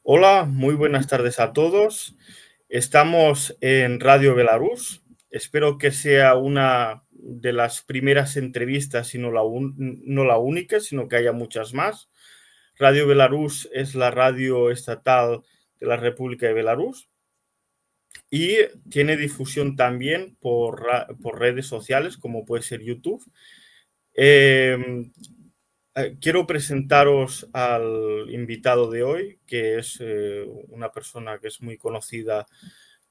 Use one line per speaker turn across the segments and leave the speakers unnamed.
Hola, muy buenas tardes a todos. Estamos en Radio Belarus. Espero que sea una de las primeras entrevistas y no la única, sino que haya muchas más. Radio Belarus es la radio estatal de la República de Belarus y tiene difusión también por redes sociales, como puede ser YouTube. Eh, Quiero presentaros al invitado de hoy, que es una persona que es muy conocida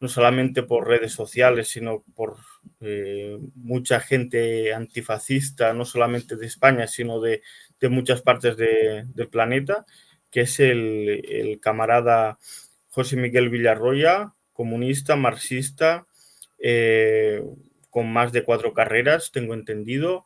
no solamente por redes sociales, sino por mucha gente antifascista, no solamente de España, sino de muchas partes del planeta, que es el camarada José Miguel Villarroya, comunista, marxista, eh, con más de 4 carreras, tengo entendido,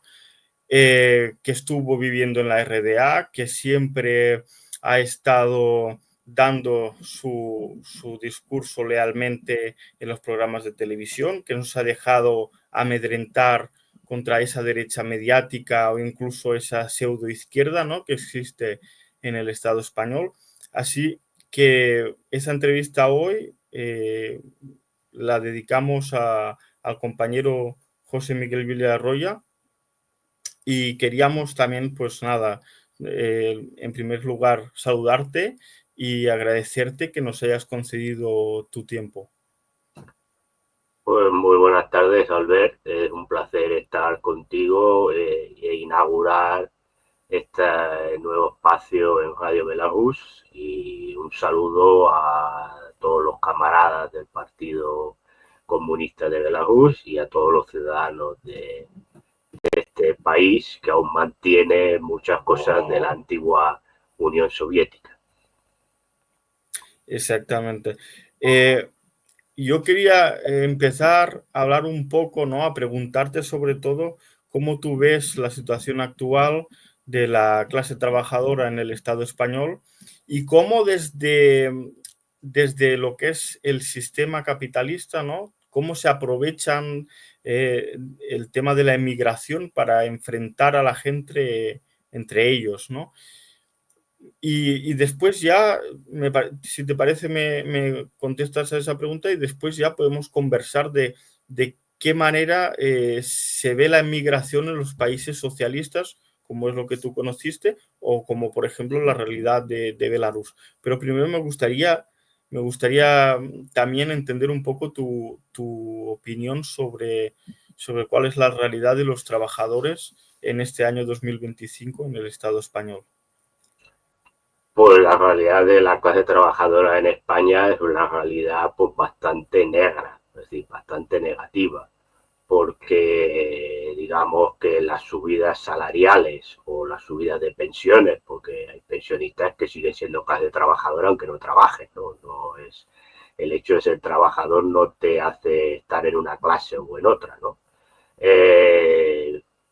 que estuvo viviendo en la RDA, que siempre ha estado dando su discurso lealmente en los programas de televisión, que nos ha dejado amedrentar contra esa derecha mediática o incluso esa pseudoizquierda, ¿no?, que existe en el Estado español. Así que esa entrevista hoy la dedicamos al compañero José Miguel Villarroya, y queríamos también, pues nada, en primer lugar, saludarte y agradecerte que nos hayas concedido tu tiempo.
Pues muy buenas tardes, Albert. Es un placer estar contigo e inaugurar este nuevo espacio en Radio Belarus, y un saludo a todos los camaradas del Partido Comunista de Belarus y a todos los ciudadanos de este país que aún mantiene muchas cosas de la antigua Unión Soviética.
Exactamente. Yo quería empezar a hablar un poco, ¿no? A preguntarte sobre todo cómo tú ves la situación actual de la clase trabajadora en el Estado español y cómo desde lo que es el sistema capitalista, ¿no? Cómo se aprovechan el tema de la emigración para enfrentar a la gente entre ellos, ¿no? Y después ya, si te parece, me contestas a esa pregunta y después ya podemos conversar de qué manera se ve la inmigración en los países socialistas, como es lo que tú conociste, o como por ejemplo la realidad de Belarus. Pero primero me gustaría también entender un poco tu opinión sobre cuál es la realidad de los trabajadores en este año 2025 en el Estado español.
Pues la realidad de la clase trabajadora en España es una realidad pues bastante negra, es decir, bastante negativa, porque digamos que las subidas salariales o las subidas de pensiones, porque hay pensionistas que siguen siendo clase trabajadora aunque no trabajen, no es el hecho de ser trabajador no te hace estar en una clase o en otra, ¿no?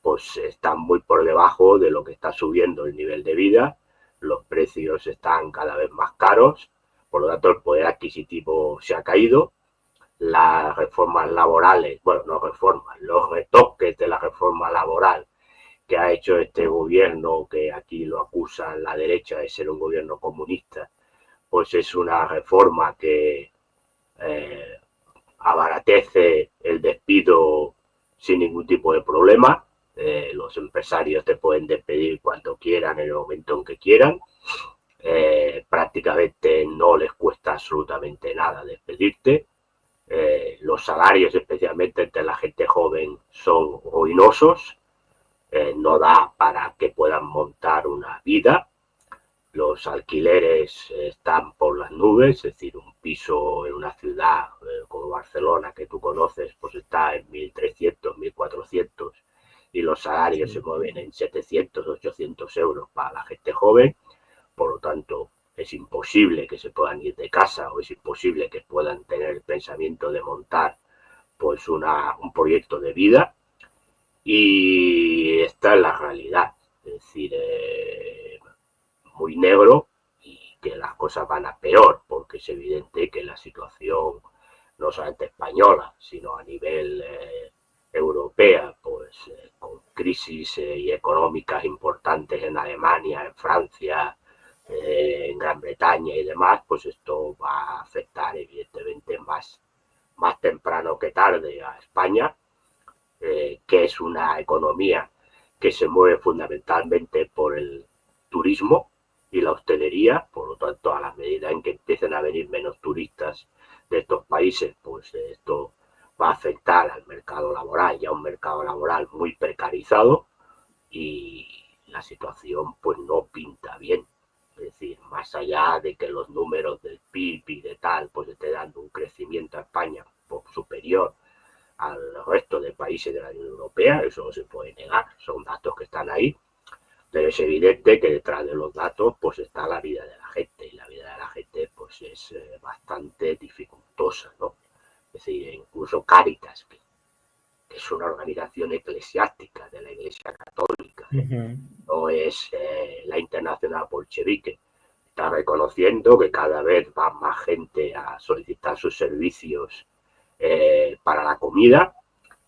Pues están muy por debajo de lo que está subiendo el nivel de vida, los precios están cada vez más caros, por lo tanto el poder adquisitivo se ha caído, las reformas laborales, bueno, no reformas, los retoques de la reforma laboral que ha hecho este gobierno, que aquí lo acusa la derecha de ser un gobierno comunista, pues es una reforma que eh, abaratece el despido sin ningún tipo de problema. Los empresarios te pueden despedir cuando quieran, en el momento en que quieran. Prácticamente no les cuesta absolutamente nada despedirte. Los salarios, especialmente entre la gente joven, son ruinosos. No da para que puedan montar una vida. Los alquileres están por las nubes, es decir, un piso en una ciudad como Barcelona, que tú conoces, pues está en 1.300, 1.400, y los salarios se
Sí.
mueven en 700, 800 euros para la gente joven. Por lo tanto, es imposible que se puedan ir de casa, o es imposible que puedan tener el pensamiento de montar pues un proyecto de vida. Y esta es la realidad, es decir, muy negro, y que las cosas van a peor, porque es evidente que la situación, no solamente española, sino a nivel europea, pues con crisis y económicas importantes en Alemania, en Francia, en Gran Bretaña y demás, pues esto va a afectar evidentemente más temprano que tarde a España, que es una economía que se mueve fundamentalmente por el turismo y la hostelería. Por lo tanto, a la medida en que empiecen a venir menos turistas de estos países, pues esto va a afectar al mercado laboral, ya un mercado laboral muy precarizado, y la situación pues no pinta bien. Es decir, más allá de que los números del PIB y de tal pues esté dando un crecimiento a España superior al resto de países de la Unión Europea, eso no se puede negar, son datos que están ahí, pero es evidente que detrás de los datos pues está la vida de la gente, y la vida de la gente pues es bastante dificultosa, ¿no? Es decir, incluso Cáritas, que es una organización eclesiástica de la Iglesia Católica, no es la Internacional Bolchevique, está reconociendo que cada vez va más gente a solicitar sus servicios para la comida,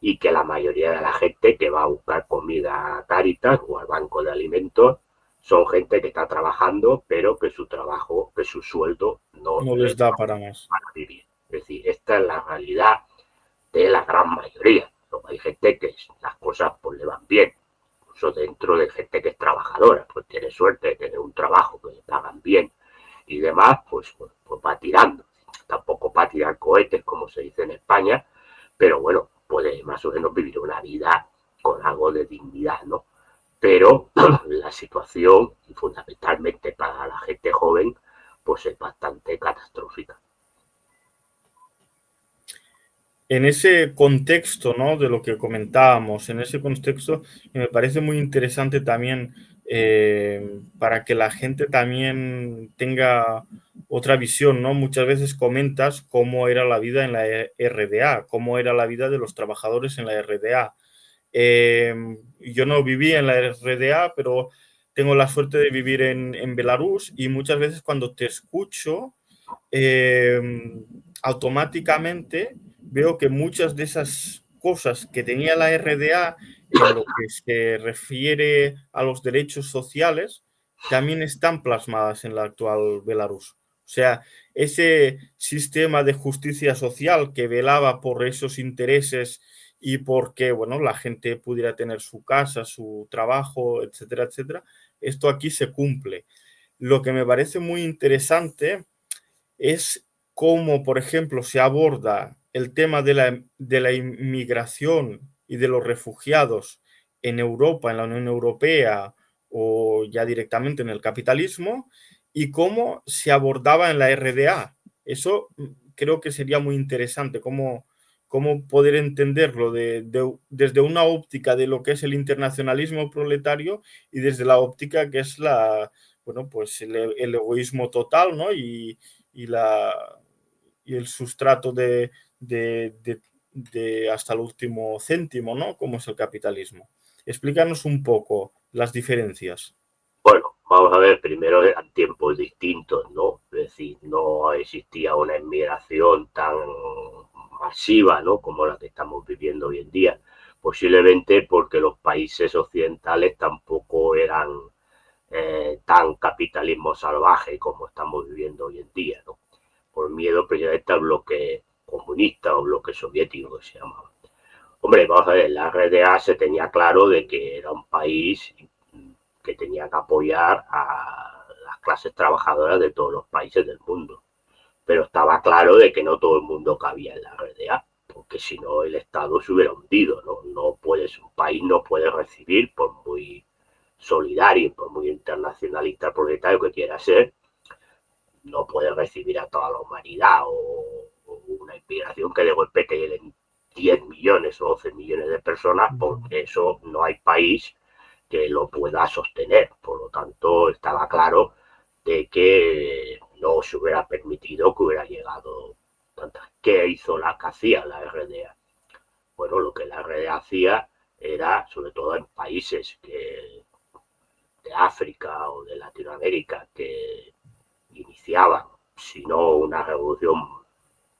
y que la mayoría de la gente que va a buscar comida a Cáritas o al banco de alimentos son gente que está trabajando, pero que su trabajo, que su sueldo no
les da para más.
Para vivir. Es decir, esta es la realidad de la gran mayoría. Hay gente que las cosas pues le van bien, incluso dentro de gente que es trabajadora, pues tiene suerte de tener un trabajo que le pagan bien y demás, pues va tirando. Tampoco va a tirar cohetes, como se dice en España, pero bueno, puede más o menos vivir una vida con algo de dignidad, ¿no? Pero la situación, fundamentalmente para la gente joven, pues es bastante catastrófica.
En ese contexto, ¿no? De lo que comentábamos, en ese contexto, me parece muy interesante también para que la gente también tenga otra visión, ¿no? Muchas veces comentas cómo era la vida en la RDA, cómo era la vida de los trabajadores en la RDA. Yo no viví en la RDA, pero tengo la suerte de vivir en Belarus, y muchas veces cuando te escucho, automáticamente veo que muchas de esas cosas que tenía la RDA en lo que se refiere a los derechos sociales también están plasmadas en la actual Belarus. O sea, ese sistema de justicia social que velaba por esos intereses y porque, bueno, la gente pudiera tener su casa, su trabajo, etcétera, etcétera, esto aquí se cumple. Lo que me parece muy interesante es cómo, por ejemplo, se aborda el tema de la inmigración y de los refugiados en Europa, en la Unión Europea, o ya directamente en el capitalismo, y cómo se abordaba en la RDA. Eso creo que sería muy interesante, cómo poder entenderlo desde una óptica de lo que es el internacionalismo proletario y desde la óptica que es bueno, pues el egoísmo total, ¿no? Y el sustrato de hasta el último céntimo, ¿no? Como es el capitalismo. Explícanos un poco las diferencias.
Bueno, vamos a ver, primero eran tiempos distintos, ¿no? Es decir, no existía una inmigración tan masiva, ¿no? Como la que estamos viviendo hoy en día. Posiblemente porque los países occidentales tampoco eran tan capitalismo salvaje como estamos viviendo hoy en día, ¿no? Por miedo precisamente al bloque comunista o bloque soviético, que se llamaba. Hombre, vamos a ver, la RDA se tenía claro de que era un país que tenía que apoyar a las clases trabajadoras de todos los países del mundo. Pero estaba claro de que no todo el mundo cabía en la RDA, porque si no el Estado se hubiera hundido, ¿no? No puedes, un país no puede recibir, por muy solidario, por muy internacionalista proletario que quiera ser, no puede recibir a toda la humanidad, o una inmigración que de golpe te lleguen 10 millones o 12 millones de personas, porque eso no hay país que lo pueda sostener. Por lo tanto, estaba claro de que no se hubiera permitido que hubiera llegado tantas. ¿Qué hizo que hacía la RDA? Bueno, lo que la RDA hacía era, sobre todo en países de África o de Latinoamérica, que iniciaban, si no una revolución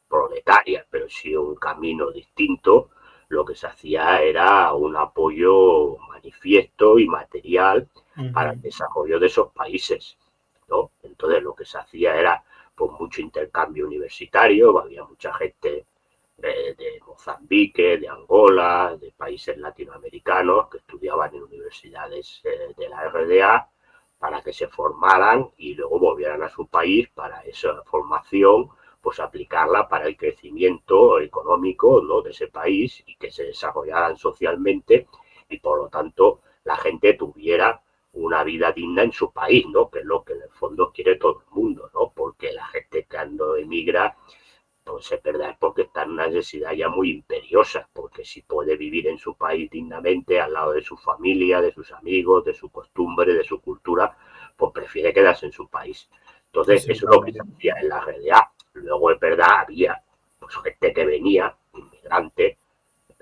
proletaria, pero sí un camino distinto, lo que se hacía era un apoyo manifiesto y material para el desarrollo de esos países, ¿no? Entonces lo que se hacía era pues mucho intercambio universitario, había mucha gente de Mozambique, de Angola, de países latinoamericanos que estudiaban en universidades de la RDA para que se formaran y luego volvieran a su país para esa formación, pues aplicarla para el crecimiento económico, ¿no?, de ese país y que se desarrollaran socialmente y por lo tanto la gente tuviera una vida digna en su país, ¿no?, que es lo que en el fondo quiere todo el mundo, ¿no?, porque la gente que cuando emigra pues es verdad, porque está en una necesidad ya muy imperiosa, porque si puede vivir en su país dignamente, al lado de su familia, de sus amigos, de su costumbre, de su cultura, pues prefiere quedarse en su país. Entonces, eso es lo que se hacía en la realidad. Luego, es verdad, había pues gente que venía, inmigrante,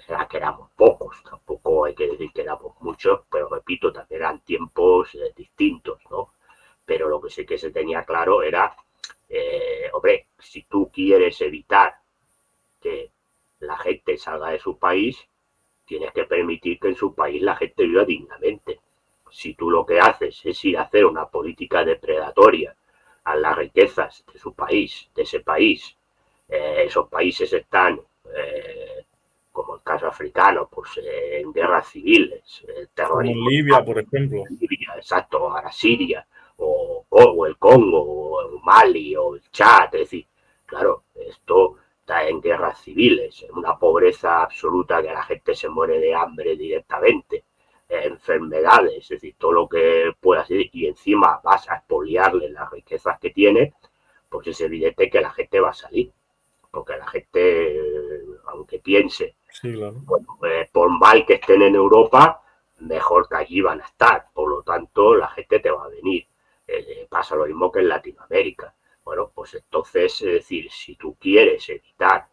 era que éramos pocos, tampoco hay que decir que éramos muchos, pero repito, también eran tiempos distintos, ¿no? Pero lo que sí que se tenía claro era hombre, si tú quieres evitar que la gente salga de su país, tienes que permitir que en su país la gente viva dignamente. Si tú lo que haces es ir a hacer una política depredatoria a las riquezas de su país, de ese país, esos países están, como el caso africano, pues en guerras civiles,
Como en
terrorismo.
Libia, por ejemplo.
Libia, exacto, ahora Siria, o el Congo, o el Mali, o el Chad, es decir, claro, esto está en guerras civiles, en una pobreza absoluta que la gente se muere de hambre directamente, enfermedades, es decir, todo lo que pueda ser, y encima vas a expoliarle las riquezas que tiene, pues es evidente que la gente va a salir, porque la gente, aunque piense,
sí, claro,
bueno, por mal que estén en Europa, mejor que allí van a estar. Por lo tanto, la gente te va a venir. Pasa lo mismo que en Latinoamérica. Bueno, pues entonces, es decir, si tú quieres evitar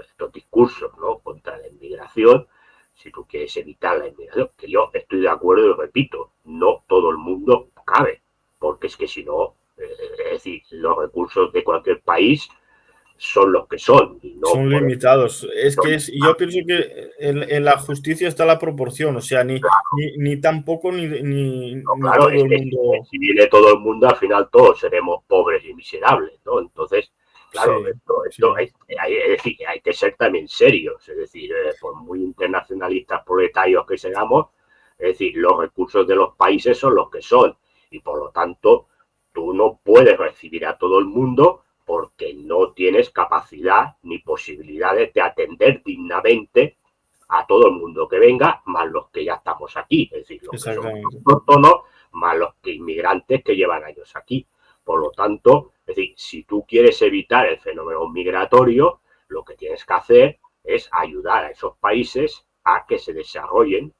estos discursos, ¿no?, contra la inmigración, si tú quieres evitar la inmigración, que yo estoy de acuerdo y repito, no todo el mundo cabe, porque es que si no, es decir, los recursos de cualquier país son los que son y no
son
podemos.
limitados. Es que yo pienso que en la justicia está la proporción, o sea, ni tampoco
No,
ni
claro,
todo
es
el
que
mundo.
si viene todo el mundo, al final todos seremos pobres y miserables, ¿no? Entonces, claro,
Sí,
esto
sí,
es decir, hay que ser también serios, es decir, por muy internacionalistas proletarios que seamos, es decir, los recursos de los países son los que son y por lo tanto tú no puedes recibir a todo el mundo porque no tienes capacidad ni posibilidades de atender dignamente a todo el mundo que venga, más los que ya estamos aquí, es decir, los que somos
exactamente.
autóctonos, más los que inmigrantes que llevan años aquí. Por lo tanto, es decir, si tú quieres evitar el fenómeno migratorio, lo que tienes que hacer es ayudar a esos países a que se desarrollen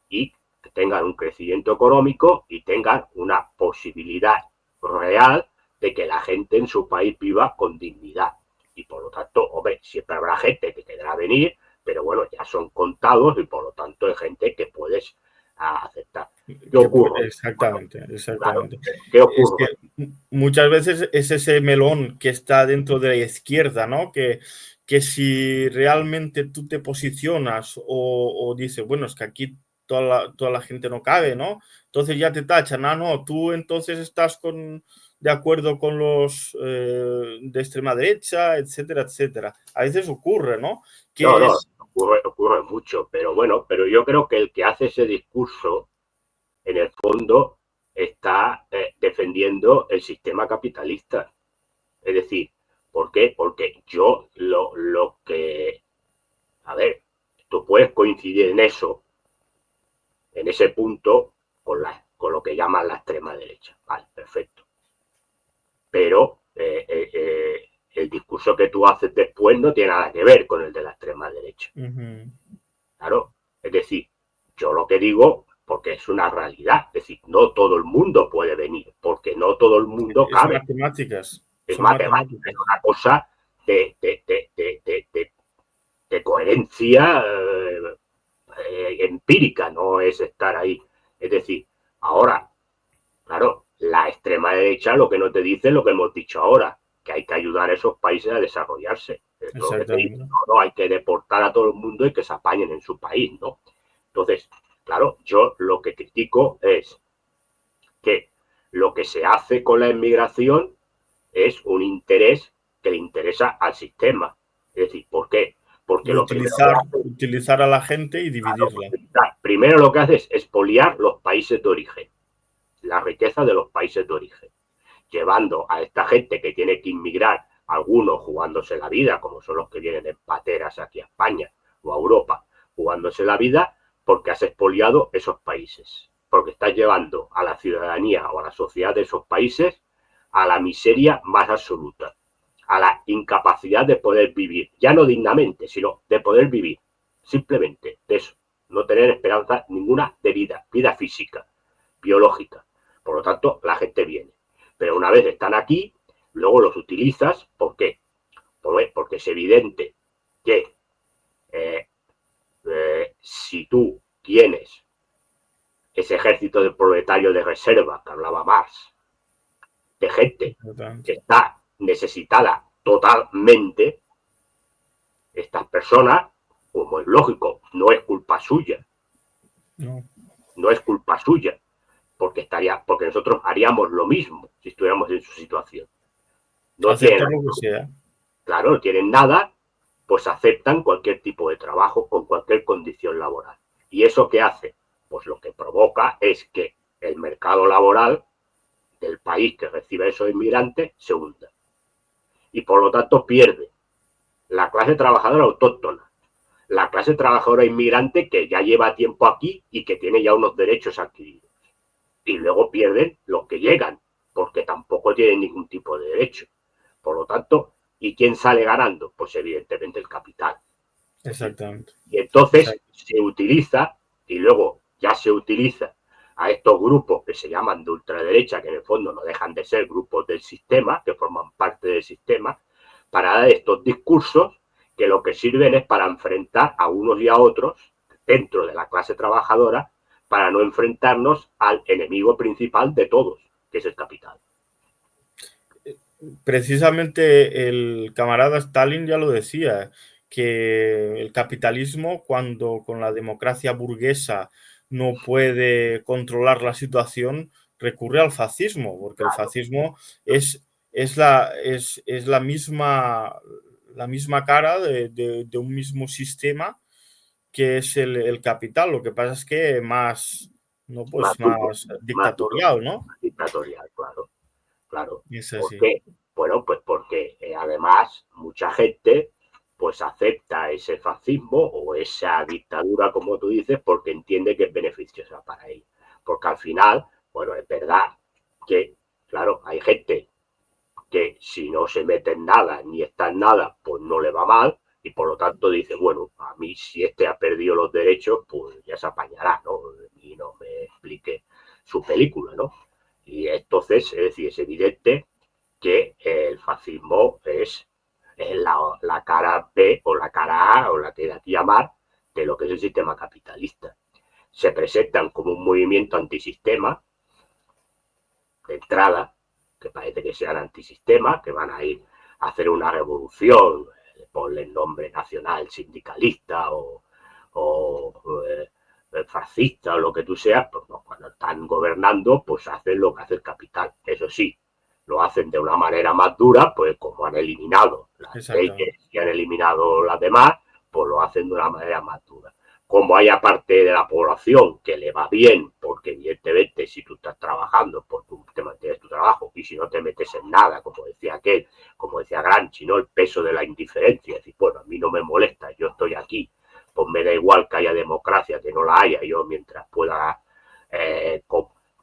y que tengan un crecimiento económico y tengan una posibilidad real de que la gente en su país viva con dignidad. Y por lo tanto, hombre, siempre habrá gente que querrá venir, pero bueno, ya son contados y por lo tanto hay gente que puedes aceptar. ¿Qué ocurre? Bueno,
Exactamente,
claro,
exactamente.
¿qué
Es
ocurre?
que muchas veces es ese melón que está dentro de la izquierda, ¿no? Que si realmente tú te posicionas o dices, bueno, es que aquí toda la gente no cabe, ¿no? Entonces ya te tachan, ah, no, tú entonces estás de acuerdo con los de extrema derecha, etcétera, etcétera. A veces ocurre, ¿no?
No,
Que
no,
es,
ocurre mucho, pero bueno, pero yo creo que el que hace ese discurso en el fondo está defendiendo el sistema capitalista. Es decir, ¿por qué? Porque yo lo que, a ver, tú puedes coincidir en eso, en ese punto, con lo que llaman la extrema derecha. Vale, perfecto. Pero el discurso que tú haces después no tiene nada que ver con el de la extrema derecha.
ujú,
Claro, es decir, yo lo que digo, porque es una realidad, es decir, no todo el mundo puede venir, porque no todo el mundo
es
cabe.
matemáticas,
Es
son
matemática, es
matemáticas.
una cosa de coherencia empírica, no es estar ahí. Es decir, ahora, claro, la extrema derecha lo que no te dice es lo que hemos dicho ahora, que hay que ayudar a esos países a desarrollarse. Es lo que te dice,
Exactamente.
no, no, hay que deportar a todo el mundo y que se apañen en su país, ¿no? Entonces, claro, yo lo que critico es que Lo que se hace con la inmigración es un interés que le interesa al sistema. Es decir, ¿por qué? Porque
Y
lo primero que hace,
utilizar a la gente y dividirla.
primero lo que hace es expoliar los países de origen, la riqueza de los países de origen, llevando a esta gente que tiene que inmigrar, algunos jugándose la vida, como son los que vienen en pateras aquí a España o a Europa, jugándose la vida porque has expoliado esos países, porque estás llevando a la ciudadanía o a la sociedad de esos países a la miseria más absoluta, a la incapacidad de poder vivir, ya no dignamente, sino de poder vivir, simplemente de eso, no tener esperanza ninguna de vida, vida física, biológica. Por lo tanto, la gente viene. Pero una vez están aquí, luego los utilizas, ¿por qué? Porque es evidente que si tú tienes ese ejército de proletarios de reserva que hablaba Marx, de gente que está necesitada totalmente, estas personas, como es lógico, no es culpa suya. No es culpa suya, porque nosotros haríamos lo mismo si estuviéramos en su situación. No
Aceptar
tienen,
lo que sea.
claro, no tienen nada, pues aceptan cualquier tipo de trabajo con cualquier condición laboral. ¿Y eso qué hace? Pues lo que provoca es que el mercado laboral del país que recibe a esos inmigrantes se hunda. Y por lo tanto pierde la clase trabajadora autóctona, la clase trabajadora inmigrante que ya lleva tiempo aquí y que tiene ya unos derechos adquiridos. Y luego pierden los que llegan, porque tampoco tienen ningún tipo de derecho. Por lo tanto, ¿y quién sale ganando? Pues evidentemente el capital.
Exactamente.
Y entonces se utiliza, y luego ya se utiliza a estos grupos que se llaman de ultraderecha, que en el fondo no dejan de ser grupos del sistema, que forman parte del sistema, para dar estos discursos que lo que sirven es para enfrentar a unos y a otros dentro de la clase trabajadora, para no enfrentarnos al enemigo principal de todos, que es el capital.
Precisamente el camarada Stalin ya lo decía, que el capitalismo, cuando con la democracia burguesa no puede controlar la situación, recurre al fascismo, porque el fascismo es la misma cara de un mismo sistema que es el capital. Lo que pasa es que más, no, pues más dictatorial, ¿no?
Más dictatorial, claro. Claro.
Es
¿Por
así.
qué? Bueno, pues porque además mucha gente pues acepta ese fascismo o esa dictadura, como tú dices, porque entiende que es beneficiosa para ella. Porque al final, bueno, es verdad que, claro, hay gente que si no se mete en nada ni está en nada, pues no le va mal y por lo tanto dice, bueno, a mí si este ha perdido los derechos, pues ya se apañará, ¿no? Y no me explique su película, ¿no? Y entonces, es decir, es evidente que el fascismo es la cara B o la cara A o la que hay que llamar de lo que es el sistema capitalista. Se presentan como un movimiento antisistema de entrada, que parece que sean antisistema, que van a ir a hacer una revolución, ponle el nombre nacional sindicalista o fascista o lo que tú seas, pues no, cuando están gobernando, pues hacen lo que hace el capital. Eso sí, lo hacen de una manera más dura, pues como han eliminado las leyes y han eliminado las demás, pues lo hacen de una manera más dura. Como haya parte de la población que le va bien, porque evidentemente si tú estás trabajando, pues tú te mantienes tu trabajo, y si no te metes en nada, como decía aquel, como decía Gramsci, ¿no? El peso de la indiferencia, es decir, bueno, a mí no me molesta, yo estoy aquí, pues me da igual que haya democracia, que no la haya, yo mientras pueda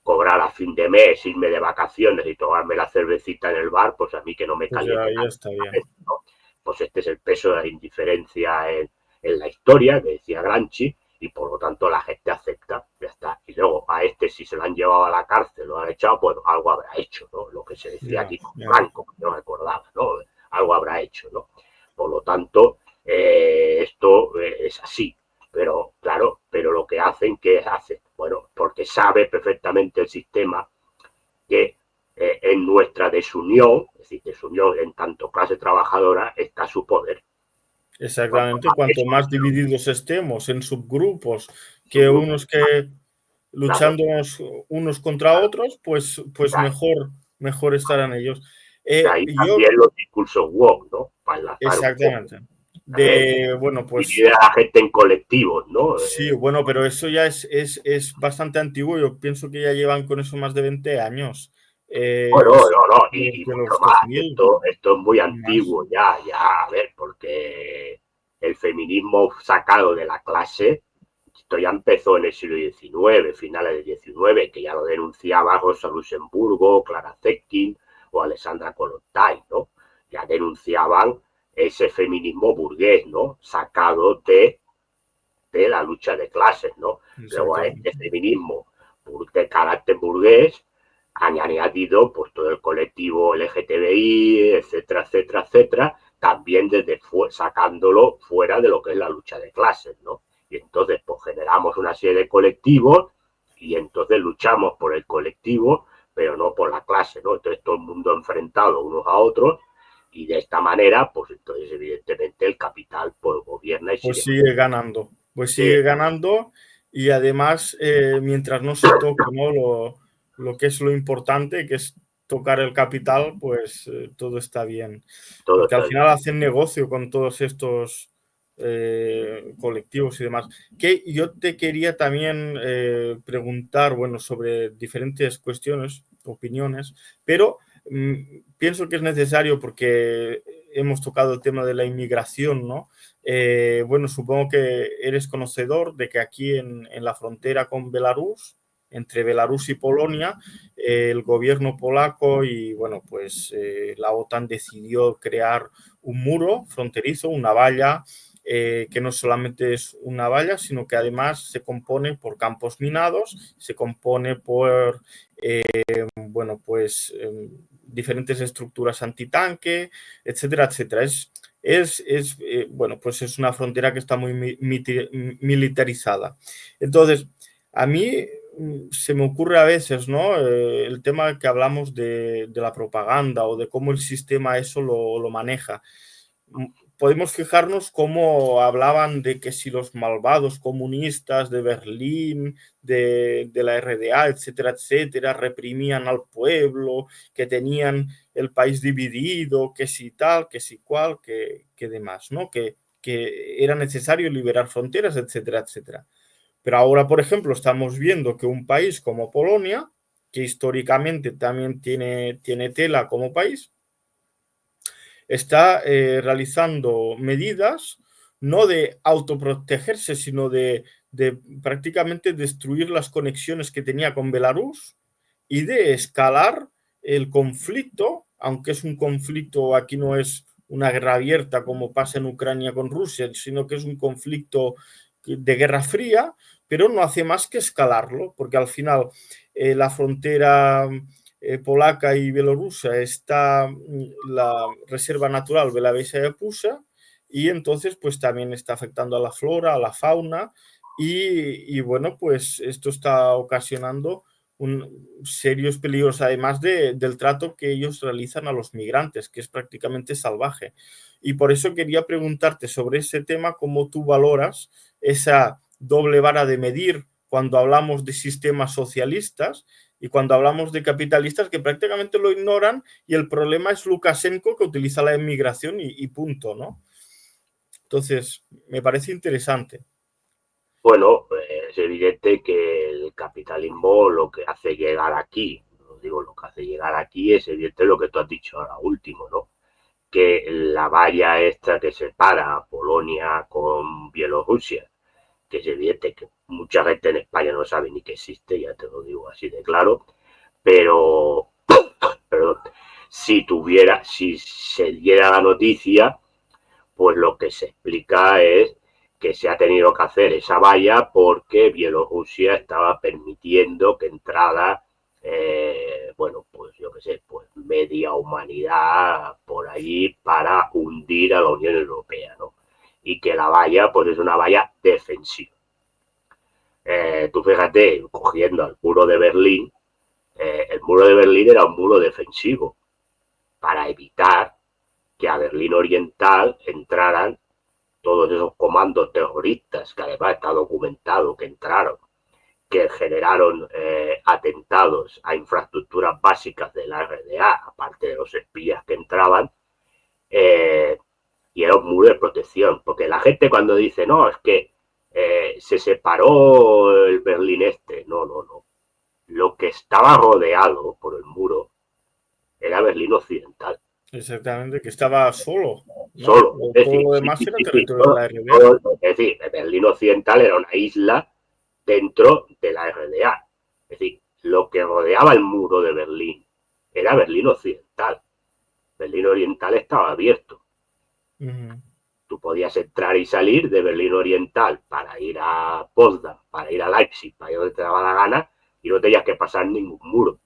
cobrar a fin de mes, irme de vacaciones y tomarme la cervecita en el bar, pues a mí que no me
Pues
caliente
ya está bien.
¿no? Pues este es el peso de la indiferencia en la historia, que decía Gramsci, y por lo tanto la gente acepta, ya está. Y luego a este, si se lo han llevado a la cárcel, lo han echado, pues algo habrá hecho, ¿no? Lo que se decía aquí con Franco, no me acordaba, ¿no? Algo habrá hecho, ¿no? Por lo tanto, esto es así. Pero, claro, pero lo que hacen, ¿qué hacen? Bueno, porque sabe perfectamente el sistema que en nuestra desunión, es decir, desunión en tanto clase trabajadora, está su poder.
Exactamente, cuanto más divididos estemos en subgrupos, que unos que luchando unos contra
claro,
otros, pues
claro.
mejor estarán ellos.
De ahí
Yo,
también los discursos woke, ¿no? Para enlazar un poco.
exactamente. De, bueno, pues
Dividir a la gente en colectivos, ¿no?
sí, bueno, pero eso ya es bastante antiguo. Yo pienso que ya llevan con eso más de 20 años.
Bueno,
Eso
no, no, y
de
mucho
los
más.
2000
Esto es muy
y más.
antiguo ya, a ver, porque el feminismo sacado de la clase, esto ya empezó en el siglo XIX, finales del XIX, que ya lo denunciaba Rosa Luxemburgo, Clara Zetkin o Alessandra Kollontai, ¿no? Ya denunciaban ese feminismo burgués, ¿no? Sacado de la lucha de clases, ¿no? Luego a este
Exactamente.
feminismo de carácter burgués han añadido pues todo el colectivo LGTBI, etcétera, etcétera, etcétera, también desde sacándolo fuera de lo que es la lucha de clases, ¿no? Y entonces pues generamos una serie de colectivos y entonces luchamos por el colectivo, pero no por la clase, ¿no? Entonces todo el mundo enfrentado unos a otros y de esta manera, pues entonces evidentemente el capital pues gobierna y
Pues
sigue.
sigue ganando. Pues
Sí,
sigue ganando y además, mientras no se toque, ¿no? Lo que es lo importante, que es tocar el capital, pues todo está bien.
todo
Porque al
está bien.
final hacen negocio con todos estos colectivos y demás. Que yo te quería también preguntar, bueno, sobre diferentes cuestiones, opiniones, pero pienso que es necesario porque hemos tocado el tema de la inmigración, ¿no? Bueno, supongo que eres conocedor de que aquí en la frontera con Belarus, entre Belarus y Polonia, el gobierno polaco y, bueno, pues la OTAN decidió crear un muro fronterizo, una valla, que no solamente es una valla, sino que además se compone por campos minados, se compone por, bueno, pues diferentes estructuras antitanque, etcétera, etcétera. Bueno, pues es una frontera que está muy militarizada. Entonces, a mí se me ocurre a veces, ¿no? El tema que hablamos de la propaganda o de cómo el sistema eso lo maneja. Podemos fijarnos cómo hablaban de que si los malvados comunistas de Berlín, de la RDA, etcétera, etcétera, reprimían al pueblo, que tenían el país dividido, que si tal, que si cual, que demás, ¿no? Que era necesario liberar fronteras, etcétera, etcétera. Pero ahora, por ejemplo, estamos viendo que un país como Polonia, que históricamente también tiene tela como país, está realizando medidas no de autoprotegerse, sino de prácticamente destruir las conexiones que tenía con Belarus y de escalar el conflicto, aunque es un conflicto, aquí no es una guerra abierta como pasa en Ucrania con Rusia, sino que es un conflicto de guerra fría, pero no hace más que escalarlo, porque al final la frontera polaca y bielorrusa está la reserva natural Belavesia de Pusa y entonces pues también está afectando a la flora, a la fauna y bueno, pues esto está ocasionando serios peligros, además del trato que ellos realizan a los migrantes, que es prácticamente salvaje. Y por eso quería preguntarte sobre ese tema, cómo tú valoras esa doble vara de medir cuando hablamos de sistemas socialistas y cuando hablamos de capitalistas que prácticamente lo ignoran y el problema es Lukashenko que utiliza la inmigración y punto, ¿no? Entonces, me parece interesante.
Bueno, es evidente que el capitalismo lo que hace llegar aquí, no digo lo que hace llegar aquí, es evidente lo que tú has dicho ahora último, ¿no? Que la valla esta que separa a Polonia con Bielorrusia, que es evidente que mucha gente en España no sabe ni que existe, ya te lo digo así de claro, pero, perdón, si se diera la noticia, pues lo que se explica es que se ha tenido que hacer esa valla porque Bielorrusia estaba permitiendo que entrara, bueno, pues yo qué sé, pues media humanidad por allí para hundir a la Unión Europea, ¿no? Y que la valla, pues es una valla defensiva. Tú fíjate, cogiendo al muro de Berlín, el muro de Berlín era un muro defensivo para evitar que a Berlín Oriental entraran todos esos comandos terroristas, que además está documentado que entraron, que generaron atentados a infraestructuras básicas de la RDA, aparte de los espías que entraban, y era un muro de protección, porque la gente cuando dice, no, es que se separó el Berlín Este, no, no, no. Lo que estaba rodeado por el muro era Berlín Occidental.
Exactamente, que estaba solo, ¿no?
Solo. Es
Todo
decir,
lo
sí,
demás
sí,
era
sí, sí,
territorio de la RDA.
es decir, Berlín Occidental era una isla dentro de la RDA. Es decir, lo que rodeaba el muro de Berlín era Berlín Occidental. Berlín Oriental estaba abierto. Tú podías entrar y salir de Berlín Oriental para ir a Potsdam, para ir a Leipzig, para ir donde te daba la gana, y no tenías que pasar ningún muro.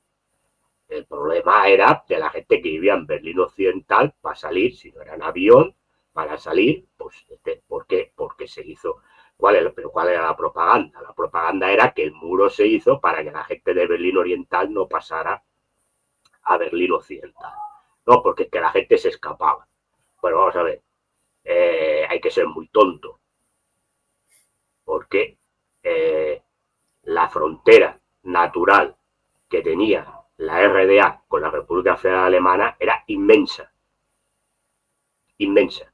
El problema era de la gente que vivía en Berlín Occidental para salir, si no era en avión, para salir, pues, ¿por qué? Porque se hizo. Pero ¿cuál era la propaganda? La propaganda era que el muro se hizo para que la gente de Berlín Oriental no pasara a Berlín Occidental. No, porque es que la gente se escapaba. Bueno, vamos a ver, hay que ser muy tonto, porque la frontera natural que tenía la RDA con la República Federal Alemana era inmensa, inmensa.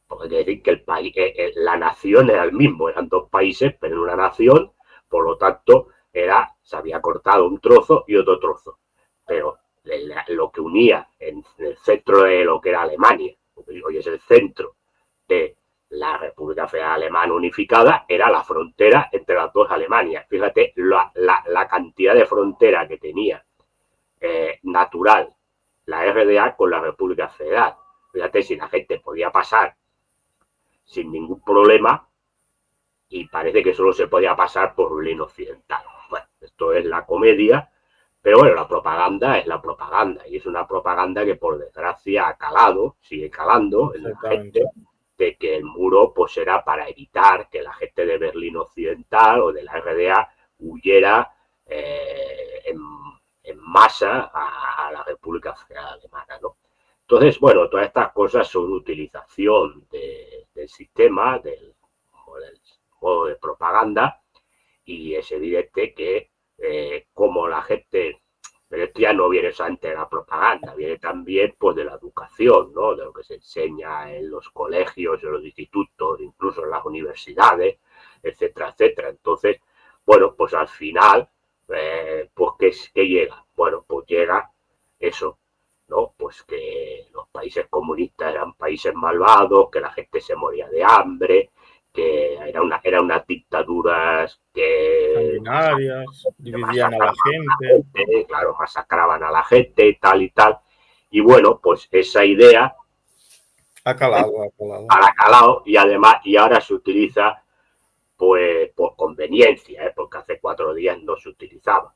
Porque quiere decir que el país, la nación era el mismo, eran dos países, pero en una nación, por lo tanto, se había cortado un trozo y otro trozo. Pero lo que unía en el centro de lo que era Alemania, hoy es el centro de la República Federal Alemana unificada, era la frontera entre las dos Alemanias. Fíjate la cantidad de frontera que tenía natural la RDA con la República Federal. Fíjate si la gente podía pasar sin ningún problema y parece que solo se podía pasar por Berlín Occidental. Bueno, esto es la comedia, pero bueno, la propaganda es la propaganda y es una propaganda que por desgracia ha calado, sigue calando en la gente, de que el muro pues era para evitar que la gente de Berlín Occidental o de la RDA huyera en masa a la República Federal Alemana, ¿no? Entonces, bueno, todas estas cosas son utilización del sistema, del modo de propaganda, y es evidente que como la gente, pero esto ya no viene solamente de la propaganda, viene también pues de la educación, ¿no? De lo que se enseña en los colegios, en los institutos, incluso en las universidades, etcétera, etcétera. Entonces, bueno, pues al final, pues ¿qué llega? Bueno, pues llega eso, ¿no? Pues que los países comunistas eran países malvados, que la gente se moría de hambre, que eran unas dictaduras que
Sanguinarias, dividían a la
masacraban a
gente.
la gente, claro, masacraban a la gente, tal y tal. Y bueno, pues esa idea
Ha calado, ha calado.
ha calado y además, y ahora se utiliza pues por conveniencia, porque hace 4 días no se utilizaba,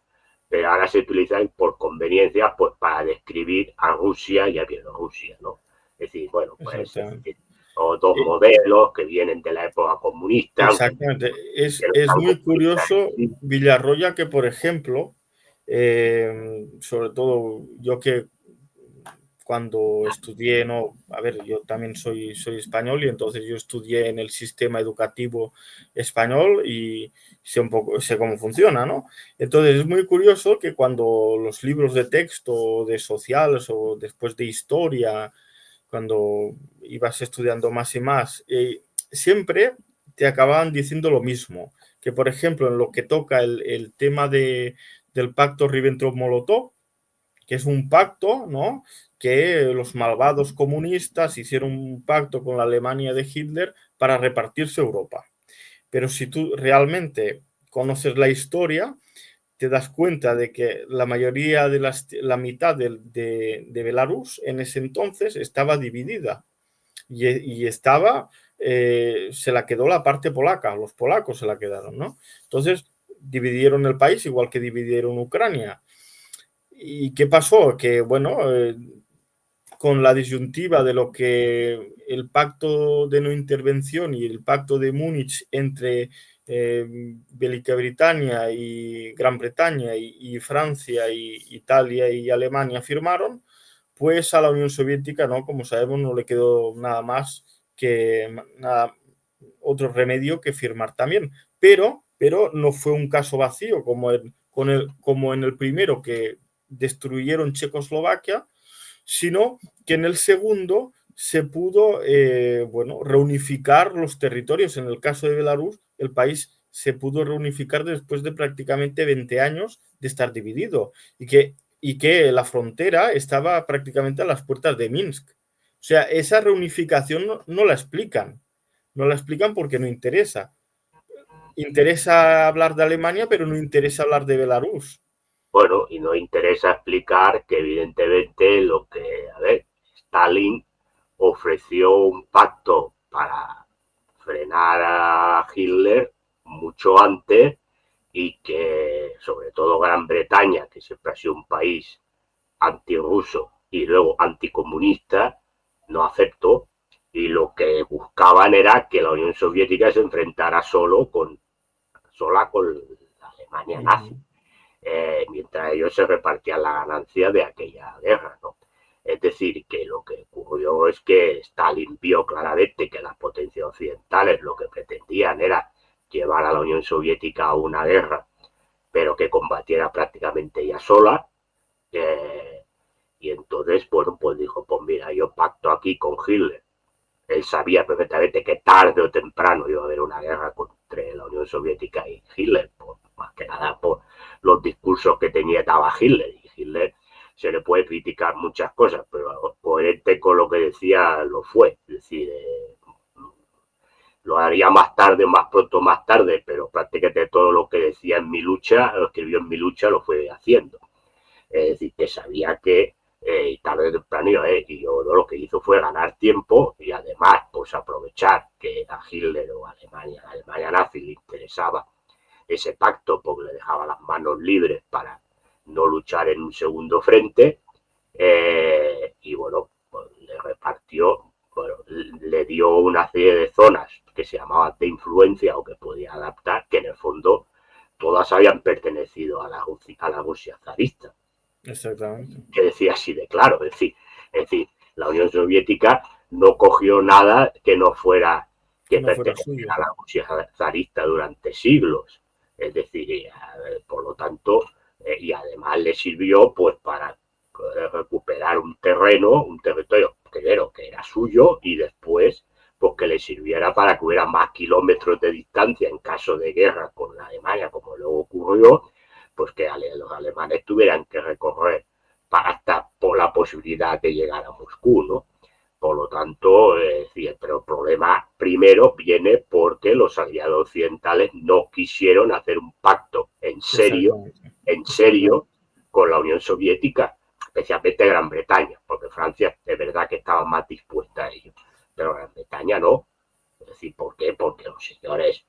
pero ahora se utiliza por conveniencia pues para describir a Rusia y a Bielorrusia, ¿no? Es decir, bueno, pues
Exactamente.
o dos
Eh,
modelos que vienen de la época comunista, aunque
Exactamente.
no
Es
tan
muy
comunistas.
curioso, Villarroya, que por ejemplo, sobre todo yo que cuando estudié, no, a ver, yo también soy español y entonces yo estudié en el sistema educativo español y sé un poco, sé cómo funciona, ¿no? Entonces es muy curioso que cuando los libros de texto de sociales o después de historia, cuando ibas estudiando más y más, siempre te acababan diciendo lo mismo, que por ejemplo en lo que toca el tema del pacto Ribbentrop-Molotov, que es un pacto, ¿no? Que los malvados comunistas hicieron un pacto con la Alemania de Hitler para repartirse Europa. Pero si tú realmente conoces la historia, te das cuenta de que la mayoría de la mitad de Belarus en ese entonces estaba dividida y estaba, se la quedó la parte polaca, los polacos se la quedaron, ¿no? Entonces dividieron el país igual que dividieron Ucrania. ¿Y qué pasó? Que, bueno, con la disyuntiva de lo que el pacto de no intervención y el pacto de Múnich entre Bélgica Britannia y Gran Bretaña y Francia y Italia y Alemania firmaron, pues a la Unión Soviética, ¿no? Como sabemos, no le quedó nada más que nada, otro remedio que firmar también. Pero pero no fue un caso vacío como en el primero, que destruyeron Checoslovaquia, sino que en el segundo se pudo reunificar los territorios. En el caso de Belarus, el país se pudo reunificar después de prácticamente 20 años de estar dividido y que la frontera estaba prácticamente a las puertas de Minsk. O sea, esa reunificación no la explican. No la explican porque no interesa. Interesa hablar de Alemania, pero no interesa hablar de Belarus.
Bueno, y nos interesa explicar que evidentemente Stalin ofreció un pacto para frenar a Hitler mucho antes y que sobre todo Gran Bretaña, que siempre ha sido un país antirruso y luego anticomunista, no aceptó, y lo que buscaban era que la Unión Soviética se enfrentara sola con la Alemania nazi, mientras ellos se repartían la ganancia de aquella guerra, ¿no? Es decir, que lo que ocurrió es que Stalin vio claramente que las potencias occidentales lo que pretendían era llevar a la Unión Soviética a una guerra, pero que combatiera prácticamente ella sola. Y entonces, bueno, pues dijo, pues mira, yo pacto aquí con Hitler. Él sabía perfectamente que tarde o temprano iba a haber una guerra entre la Unión Soviética y Hitler, pues, más que nada por los discursos que daba Hitler. Y Hitler se le puede criticar muchas cosas, pero coherente con lo que decía lo fue. Es decir, lo haría más tarde, más pronto, más tarde, pero prácticamente todo lo que decía en Mi Lucha, lo escribió en Mi Lucha, lo fue haciendo. Es decir, que sabía que tarde o temprano y yo lo que hizo fue ganar tiempo y además pues aprovechar que a Hitler o a Alemania nazi le interesaba ese pacto porque le dejaba las manos libres para no luchar en un segundo frente, y bueno, pues le repartió, bueno, le dio una serie de zonas que se llamaban de influencia o que podía adaptar, que en el fondo todas habían pertenecido a la Rusia zarista.
Exactamente.
Que decía así de claro, es decir, la Unión Soviética no cogió nada que no fuera que
no fuera
perteneciera
suyo.
a la Rusia zarista durante siglos. Es decir, por lo tanto, y además le sirvió pues para recuperar un territorio primero que era suyo y después pues que le sirviera para que hubiera más kilómetros de distancia en caso de guerra con la Alemania, como luego ocurrió, pues que los alemanes tuvieran que recorrer hasta por la posibilidad de llegar a Moscú, ¿no? Por lo tanto, pero el problema primero viene porque los aliados occidentales no quisieron hacer un pacto en serio con la Unión Soviética, especialmente Gran Bretaña, porque Francia es verdad que estaba más dispuesta a ello, pero Gran Bretaña no. Es decir, ¿por qué? Porque los señores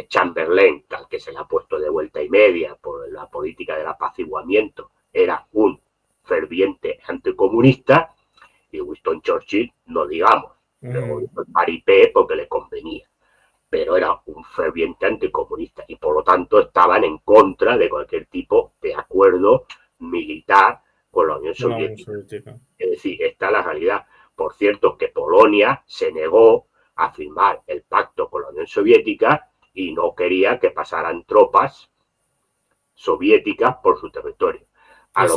Chamberlain, al que se le ha puesto de vuelta y media por la política del apaciguamiento, era un ferviente anticomunista, y Winston Churchill, no digamos, luego hizo el paripé porque le convenía, pero era un ferviente anticomunista y por lo tanto estaban en contra de cualquier tipo de acuerdo militar con la Unión Soviética. Es decir, esta es la realidad. Por cierto, que Polonia se negó a firmar el pacto con la Unión Soviética y no quería que pasaran tropas soviéticas por su territorio. A lo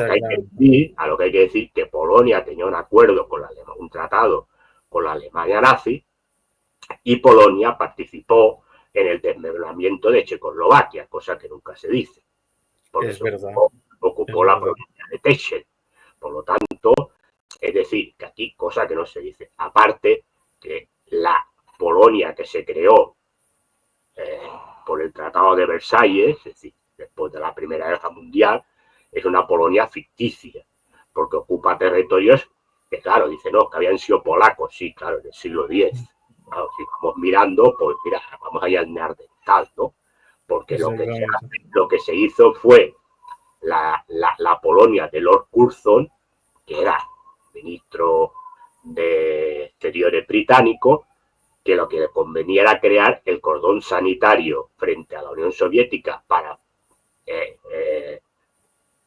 que hay que decir que Polonia tenía un acuerdo con un tratado con la Alemania nazi, y Polonia participó en el desmembramiento de Checoslovaquia, cosa que nunca se dice, porque ocupó la provincia de Teschen. Por lo tanto, es decir, que aquí, cosa que no se dice, aparte que la Polonia que se creó por el Tratado de Versalles, es decir, después de la Primera Guerra Mundial, es una Polonia ficticia, porque ocupa territorios que, claro, dice, no, que habían sido polacos, sí, claro, en el siglo X. Claro, si vamos mirando, pues mira, vamos allá al Neandertal, ¿no? Porque lo que se hizo fue la Polonia de Lord Curzon, que era ministro de Exteriores británico, que lo que le convenía era crear el cordón sanitario frente a la Unión Soviética para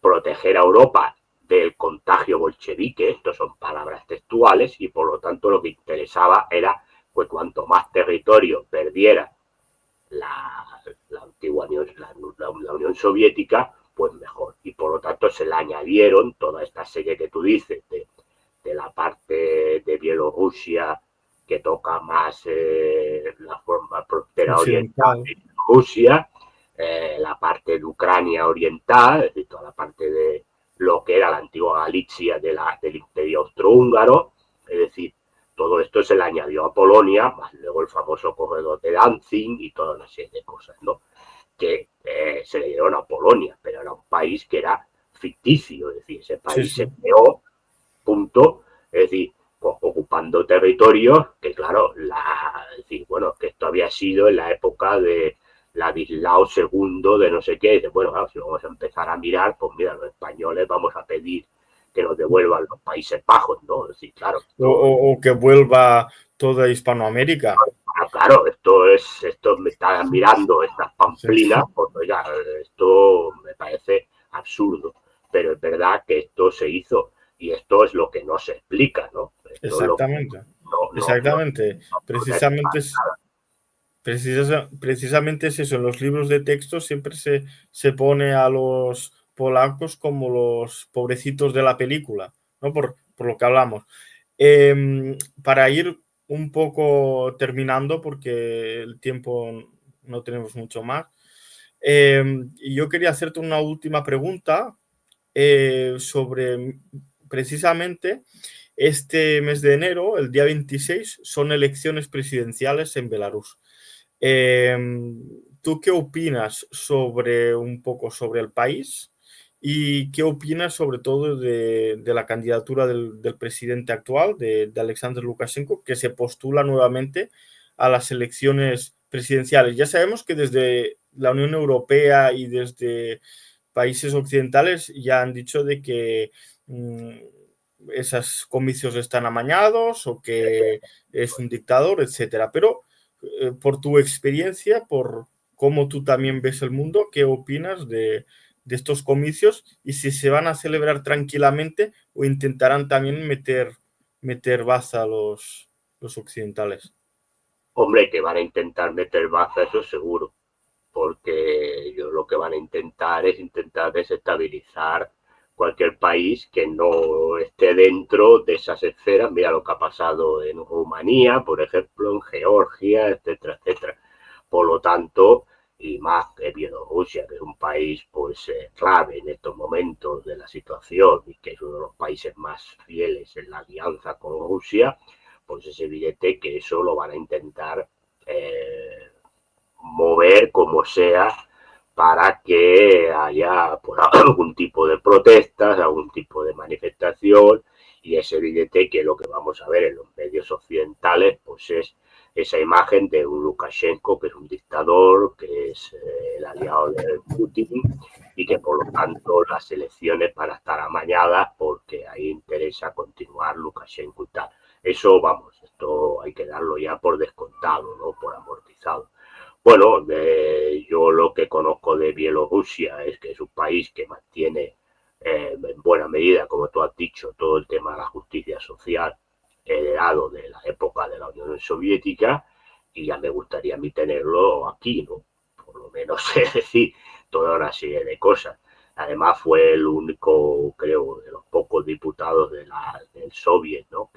proteger a Europa del contagio bolchevique, estos son palabras textuales, y por lo tanto lo que interesaba era pues cuanto más territorio perdiera la antigua la Unión Soviética, pues mejor. Y por lo tanto se le añadieron toda esta serie que tú dices de la parte de Bielorrusia que toca más la forma frontera oriental
occidental.
de Rusia, la parte de Ucrania oriental, es decir, toda la parte de lo que era la antigua Galicia del Imperio Austrohúngaro, es decir, todo esto se le añadió a Polonia, más luego el famoso corredor de Danzig y toda una serie de cosas, ¿no? Que se le dieron a Polonia, pero era un país que era ficticio, es decir, ese
Sí,
país
sí.
se creó, punto, es decir, ocupando territorios que, claro, es decir, bueno, que esto había sido en la época de Ladislao II de no sé qué, y dice, bueno, claro, si vamos a empezar a mirar, pues mira, los españoles vamos a pedir que nos devuelvan los Países Bajos, ¿no? Es decir, claro, esto,
O que vuelva toda Hispanoamérica.
claro, esto me está mirando estas
Sí,
pamplinas, pues oiga, esto me parece absurdo, pero es verdad que esto se hizo y esto es lo que no se explica, ¿no? Esto es lo que
exactamente.
no
Exactamente. Precisamente precisamente es eso. En los libros de texto siempre se pone a los polacos como los pobrecitos de la película, ¿no? Por lo que hablamos. Para ir un poco terminando, porque el tiempo no tenemos mucho más, y yo quería hacerte una última pregunta sobre precisamente este mes de enero, el día 26, son elecciones presidenciales en Belarus. Eh, ¿Tú qué opinas sobre un poco sobre el país? ¿Y qué opinas sobre todo de la candidatura del presidente actual, de Alexander Lukashenko, que se postula nuevamente a las elecciones presidenciales? Ya sabemos que desde la Unión Europea y desde países occidentales ya han dicho de que esos comicios están amañados o que es un dictador, etcétera. Pero por tu experiencia, por cómo tú también ves el mundo, ¿qué opinas de estos comicios y si se van a celebrar tranquilamente o intentarán también meter baza a los occidentales?
hombre, que van a intentar meter baza, eso seguro, porque ellos lo que van a intentar desestabilizar cualquier país que no esté dentro de esas esferas. Mira lo que ha pasado en Rumanía, por ejemplo, en Georgia, etcétera, etcétera. Por lo tanto, y más que Bielorrusia, que es un país pues clave en estos momentos de la situación y que es uno de los países más fieles en la alianza con Rusia, pues es evidente que eso lo van a intentar mover como sea para que haya pues, algún tipo de protestas, algún tipo de manifestación, y es evidente que lo que vamos a ver en los medios occidentales pues es esa imagen de un Lukashenko que es un dictador, que es el aliado de Putin y que por lo tanto las elecciones van a estar amañadas porque ahí interesa continuar Lukashenko y tal. Eso, vamos, esto hay que darlo ya por descontado, ¿no? Por amortizado. Bueno, yo lo que conozco de Bielorrusia es que es un país que mantiene en buena medida, como tú has dicho, todo el tema de la justicia social heredado de la época de la Unión Soviética y ya me gustaría a mí tenerlo aquí, ¿no? Por lo menos, es decir, toda una serie de cosas. Además fue el único, creo, de los pocos diputados del Soviet, ¿no?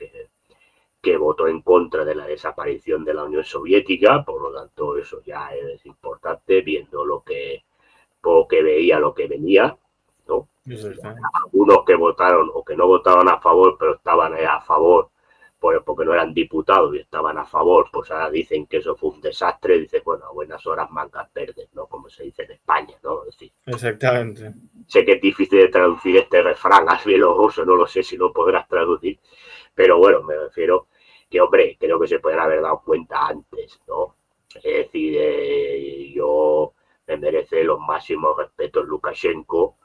Que votó en contra de la desaparición de la Unión Soviética, por lo tanto eso ya es importante viendo lo que veía, lo que venía, ¿no? Es decir, algunos que votaron o que no votaban a favor, pero estaban a favor porque no eran diputados y estaban a favor, pues ahora dicen que eso fue un desastre, dicen, bueno, a buenas horas mangas verdes, ¿no? Como se dice en España, ¿no? Es decir,
Exactamente.
sé que es difícil de traducir este refrán al bielorruso, no lo sé si lo podrás traducir, pero bueno, me refiero que, hombre, creo que se pueden haber dado cuenta antes, ¿no? Es decir, yo me merece los máximos respetos Lukashenko,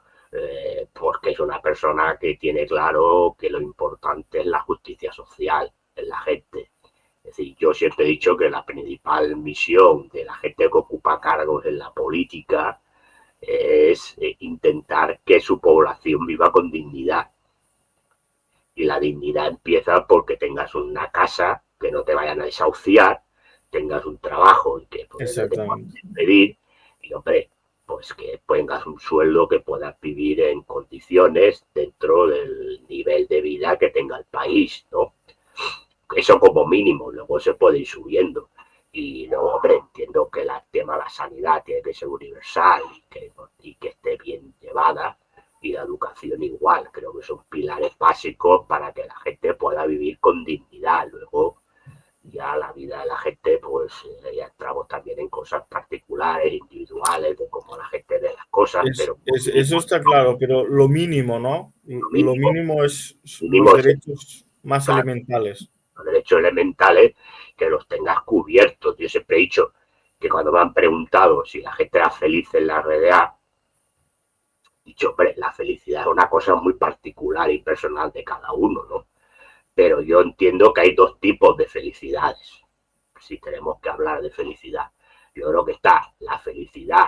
porque es una persona que tiene claro que lo importante es la justicia social en la gente. Es decir, yo siempre he dicho que la principal misión de la gente que ocupa cargos en la política es intentar que su población viva con dignidad. Y la dignidad empieza porque tengas una casa, que no te vayan a desahuciar, tengas un trabajo y que pues, no te puedan
Exactamente.
despedir, Y, hombre, pues que tengas un sueldo que puedas vivir en condiciones dentro del nivel de vida que tenga el país, ¿no? Eso como mínimo, luego se puede ir subiendo. Y luego, hombre, entiendo que el tema de la sanidad tiene que ser universal y que esté bien llevada, y la educación igual. Creo que son pilares básicos para que la gente pueda vivir con dignidad. Luego, ya la vida de la gente, pues ya entramos también en cosas particulares, individuales, de cómo la gente ve las cosas, pero
Eso está claro, pero lo mínimo, ¿no?
lo
Lo
mínimo,
mínimo es los
mínimo es,
derechos más
claro,
elementales.
los derechos elementales, que los tengas cubiertos. Yo siempre he dicho que cuando me han preguntado si la gente era feliz en la RDA, he dicho, hombre, la felicidad es una cosa muy particular y personal de cada uno, ¿no? Pero yo entiendo que hay dos tipos de felicidades, si tenemos que hablar de felicidad. Yo creo que está la felicidad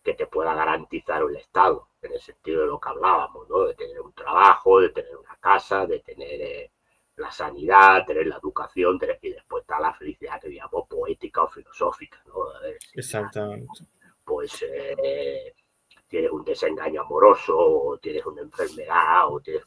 que te pueda garantizar el Estado, en el sentido de lo que hablábamos, ¿no? De tener un trabajo, de tener una casa, de tener la sanidad, tener la educación, y después está la felicidad que digamos poética o filosófica, ¿no? A ver, si
Exactamente.
pues tienes un desengaño amoroso, o tienes una enfermedad, o tienes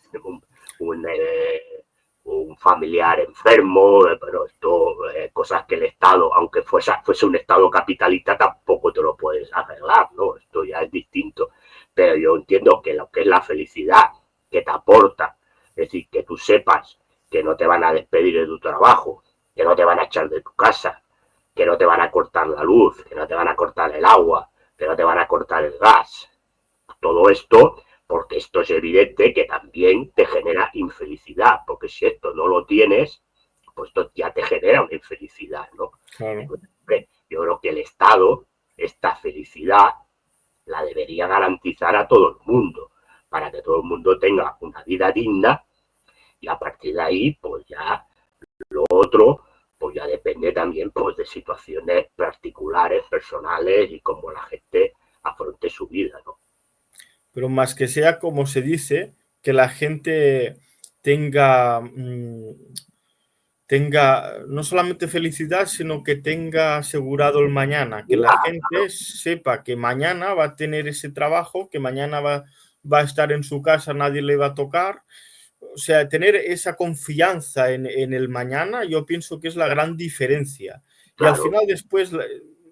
un familiar enfermo, pero esto, cosas que el Estado, aunque fuese un Estado capitalista, tampoco te lo puedes arreglar, ¿no? Esto ya es distinto. Pero yo entiendo que lo que es la felicidad que te aporta, es decir, que tú sepas que no te van a despedir de tu trabajo, que no te van a echar de tu casa, que no te van a cortar la luz, que no te van a cortar el agua, que no te van a cortar el gas. Todo esto, porque esto es evidente que también te genera infelicidad, porque si esto no lo tienes, pues esto ya te genera una infelicidad, ¿no?
Claro.
Entonces, yo creo que el Estado, esta felicidad, la debería garantizar a todo el mundo, para que todo el mundo tenga una vida digna, y a partir de ahí, pues ya lo otro, pues ya depende también pues de situaciones particulares, personales, y cómo la gente afronte su vida, ¿no?
Pero más que sea como se dice, que la gente tenga, tenga no solamente felicidad, sino que tenga asegurado el mañana, que la gente sepa que mañana va a tener ese trabajo, que mañana va a estar en su casa, nadie le va a tocar. O sea, tener esa confianza en el mañana, yo pienso que es la gran diferencia. Y al
Claro,
final después,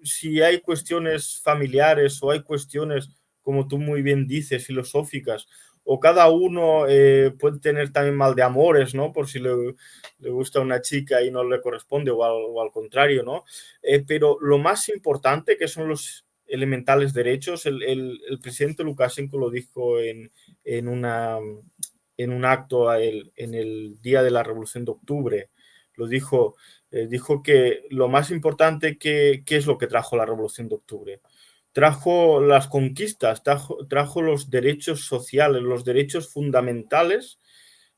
si hay cuestiones familiares o hay cuestiones, como tú muy bien dices, filosóficas, o cada uno puede tener también mal de amores, ¿no? Por si le gusta una chica y no le corresponde, o al contrario, ¿no? Pero lo más importante, que son los elementales derechos, el presidente Lukashenko lo dijo en una en un acto en el día de la Revolución de Octubre. Lo dijo, dijo que lo más importante, ¿qué es lo que trajo la Revolución de Octubre? Trajo las conquistas, trajo los derechos sociales, los derechos fundamentales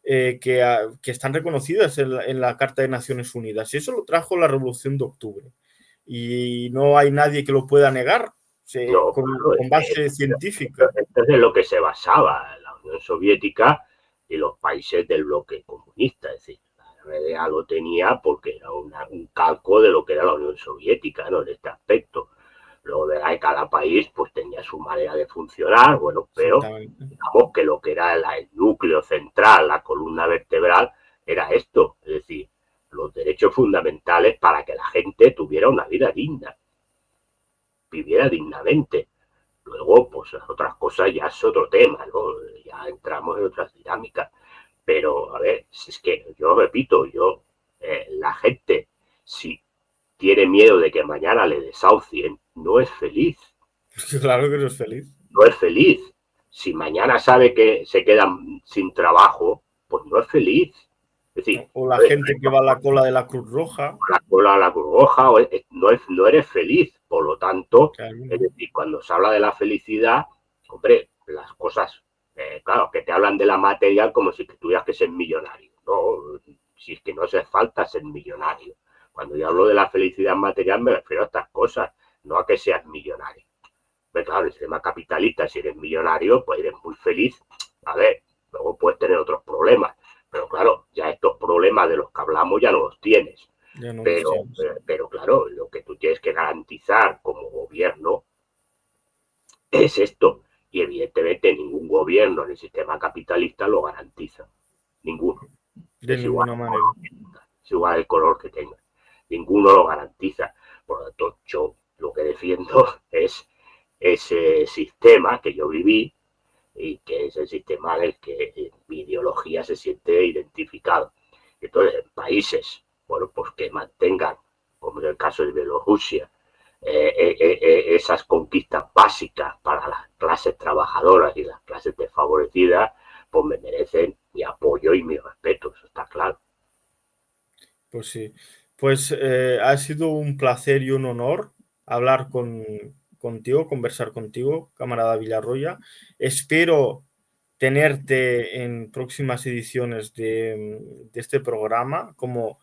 que están reconocidas en la Carta de Naciones Unidas. Y eso lo trajo la Revolución de Octubre. Y no hay nadie que lo pueda negar
no, claro,
con base científica.
esto es en lo que se basaba la Unión Soviética y los países del bloque comunista. Es decir, la RDA lo tenía porque era un calco de lo que era la Unión Soviética, ¿no? En este aspecto. Luego de ahí cada país pues tenía su manera de funcionar, bueno, pero
Exactamente.
digamos que lo que era el núcleo central, la columna vertebral, era esto, es decir, los derechos fundamentales para que la gente tuviera una vida digna, viviera dignamente. Luego, pues las otras cosas ya es otro tema, ¿no? Ya entramos en otras dinámicas. Pero, a ver, si es que yo repito, la gente, si tiene miedo de que mañana le desahucien, no es feliz.
Claro que no es feliz.
No es feliz. Si mañana sabe que se quedan sin trabajo, pues no es feliz. Es decir,
O la gente que va a la cola de la Cruz Roja.
la cola a la Cruz Roja, no eres feliz. Por lo tanto,
Claro,
es
¿no?
decir, cuando se habla de la felicidad, hombre, las cosas, claro, que te hablan de la material como si tuvieras que ser millonario. No, si es que no hace falta ser millonario. Cuando yo hablo de la felicidad material me refiero a estas cosas, no a que seas millonario. Pero claro, el sistema capitalista, si eres millonario, pues eres muy feliz. A ver, luego puedes tener otros problemas. Pero claro, ya estos problemas de los que hablamos ya no los tienes.
Ya no los
Pero,
tienes.
pero claro, lo que tú tienes que garantizar como gobierno es esto. Y evidentemente ningún gobierno en el sistema capitalista lo garantiza. Ninguno.
de
Es igual
ninguna
el
manera.
color que tenga. Es igual el color que tenga. Ninguno lo garantiza. Por lo tanto, yo lo que defiendo es ese sistema que yo viví y que es el sistema en el que mi ideología se siente identificado. Entonces, en países, bueno, pues que mantengan, como en el caso de Bielorrusia, esas conquistas básicas para las clases trabajadoras y las clases desfavorecidas, pues me merecen mi apoyo y mi respeto, eso está claro.
Pues sí. Pues ha sido un placer y un honor hablar contigo, conversar contigo, camarada Villarroya. Espero tenerte en próximas ediciones de este programa. Como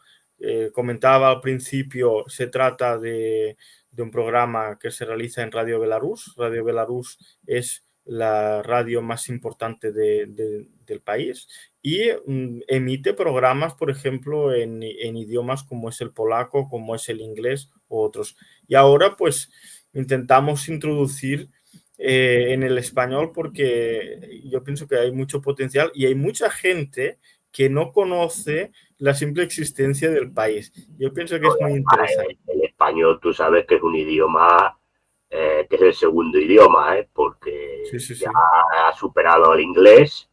comentaba al principio, se trata de un programa que se realiza en Radio Belarus. Radio Belarus es la radio más importante del país y emite programas, por ejemplo, en idiomas como es el polaco, como es el inglés u otros. Y ahora pues intentamos introducir en el español porque yo pienso que hay mucho potencial y hay mucha gente que no conoce la simple existencia del país. Yo pienso que
No,
es muy interesante.
el español, tú sabes que es un idioma que es el segundo idioma,
Sí,
porque
sí,
ya
sí,
ha superado el inglés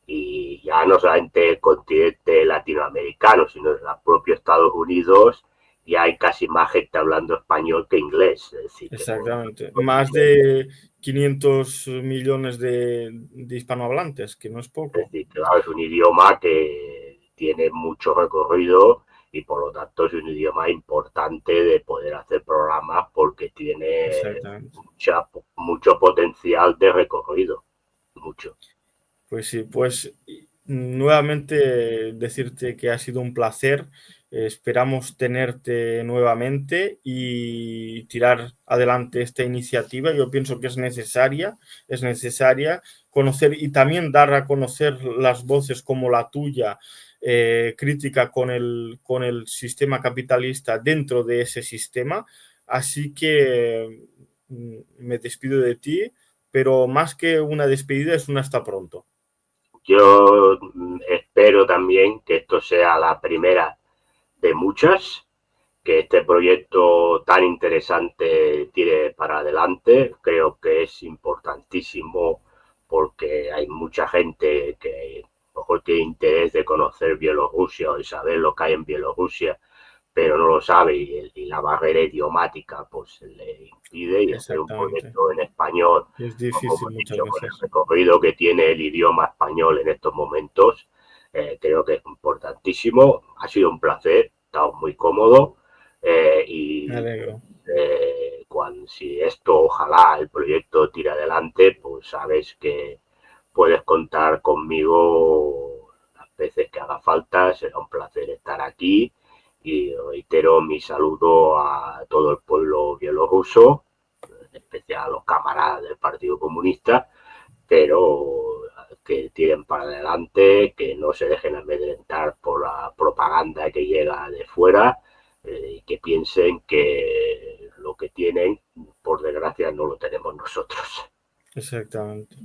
y ya no solamente el continente latinoamericano, sino en el propio Estados Unidos ya hay casi más gente hablando español que inglés. Es decir, que no,
exactamente. Más de 500 millones de hispanohablantes, que no es
es
poco.
decir, que, claro, es un idioma que tiene mucho recorrido y por lo tanto es un idioma importante de poder hacer programas porque tiene
Exactamente.
mucho potencial de recorrido, mucho.
Pues sí, pues nuevamente decirte que ha sido un placer. Esperamos tenerte nuevamente y tirar adelante esta iniciativa. Yo pienso que es necesaria conocer y también dar a conocer las voces como la tuya, crítica con el sistema capitalista dentro de ese sistema. Así que me despido de ti, pero más que una despedida es un hasta pronto.
Yo espero también que esto sea la primera de muchas, que este proyecto tan interesante tire para adelante. Creo que es importantísimo porque hay mucha gente que a lo mejor tiene interés de conocer Bielorrusia o de saber lo que hay en Bielorrusia, pero no lo sabe y la barrera idiomática pues le impide, y hacer un
Exactamente.
proyecto en español,
Es
como
difícil
hemos
muchas
dicho, con el
veces.
recorrido que tiene el idioma español en estos momentos, creo que es importantísimo. Ha sido un placer, he estado muy cómodo
Me
y
alegro.
si esto, ojalá el proyecto tire adelante, pues sabes que puedes contar conmigo las veces que haga falta. Será un placer estar aquí y reitero mi saludo a todo el pueblo bielorruso, en especial a los camaradas del Partido Comunista, pero que tiren para adelante, que no se dejen amedrentar por la propaganda que llega de fuera, y que piensen que lo que tienen, por desgracia, no lo tenemos nosotros.
Exactamente.